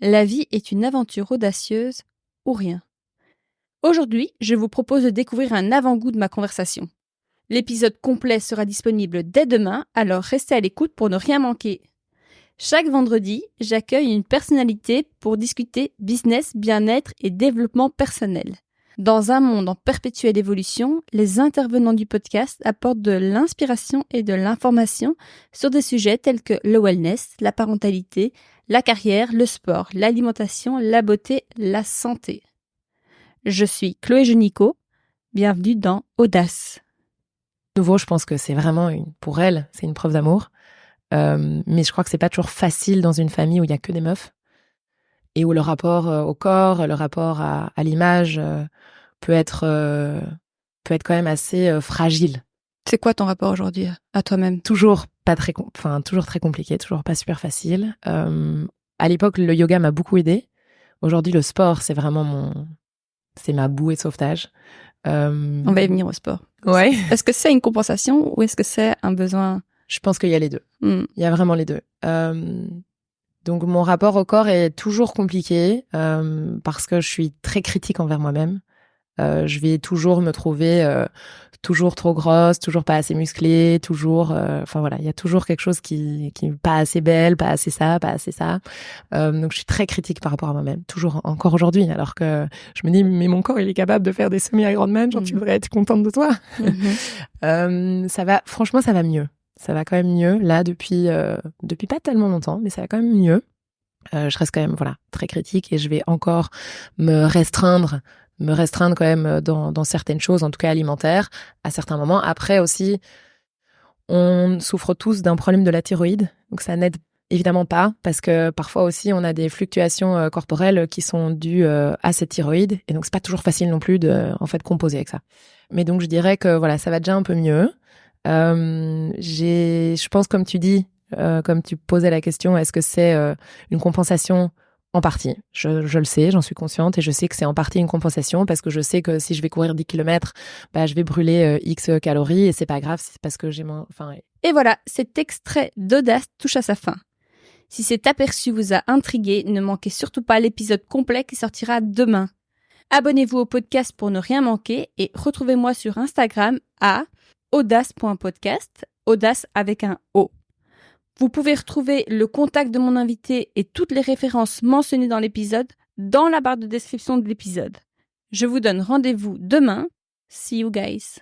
La vie est une aventure audacieuse ou rien. Aujourd'hui, je vous propose de découvrir un avant-goût de ma conversation. L'épisode complet sera disponible dès demain, alors restez à l'écoute pour ne rien manquer. Chaque vendredi, j'accueille une personnalité pour discuter business, bien-être et développement personnel. Dans un monde en perpétuelle évolution, les intervenants du podcast apportent de l'inspiration et de l'information sur des sujets tels que le wellness, la parentalité, la carrière, le sport, l'alimentation, la beauté, la santé. Je suis Chloé Genico, bienvenue dans Audace. Nouveau, je pense que c'est vraiment, pour elle, c'est une preuve d'amour. Mais je crois que c'est pas toujours facile dans une famille où il y a que des meufs et où le rapport au corps, le rapport à l'image peut être quand même assez fragile. C'est quoi ton rapport aujourd'hui à toi-même ? Toujours toujours très compliqué, toujours pas super facile. À l'époque, le yoga m'a beaucoup aidée. Aujourd'hui, le sport, c'est vraiment c'est ma bouée de sauvetage. On va y venir au sport. Ouais. Est-ce que c'est une compensation ou est-ce que c'est un besoin ? Je pense qu'il y a les deux. Il y a vraiment les deux. Donc mon rapport au corps est toujours compliqué parce que je suis très critique envers moi-même. Je vais toujours me trouver toujours trop grosse, toujours pas assez musclée, toujours. Enfin voilà, il y a toujours quelque chose qui pas assez belle, pas assez ça, pas assez ça. Donc je suis très critique par rapport à moi-même, toujours encore aujourd'hui. Alors que je me dis mais mon corps il est capable de faire des semi-Ironman, genre tu devrais être contente de toi. Franchement ça va mieux. Ça va quand même mieux, là, depuis pas tellement longtemps, mais ça va quand même mieux. Je reste quand même, très critique et je vais encore me restreindre quand même dans certaines choses, en tout cas alimentaires, à certains moments. Après aussi, on souffre tous d'un problème de la thyroïde, donc ça n'aide évidemment pas, parce que parfois aussi, on a des fluctuations corporelles qui sont dues à cette thyroïde, et donc c'est pas toujours facile non plus de, composer avec ça. Mais donc je dirais que ça va déjà un peu mieux. Je pense, comme tu dis, comme tu posais la question, est-ce que c'est une compensation? En partie. Je le sais, j'en suis consciente et je sais que c'est en partie une compensation parce que je sais que si je vais courir 10 km, je vais brûler X calories et c'est pas grave, c'est parce que j'ai Et voilà, cet extrait d'Audace touche à sa fin. Si cet aperçu vous a intrigué, ne manquez surtout pas l'épisode complet qui sortira demain. Abonnez-vous au podcast pour ne rien manquer et retrouvez-moi sur Instagram à audace.podcast, audace avec un O. Vous pouvez retrouver le contact de mon invité et toutes les références mentionnées dans l'épisode dans la barre de description de l'épisode. Je vous donne rendez-vous demain. See you guys.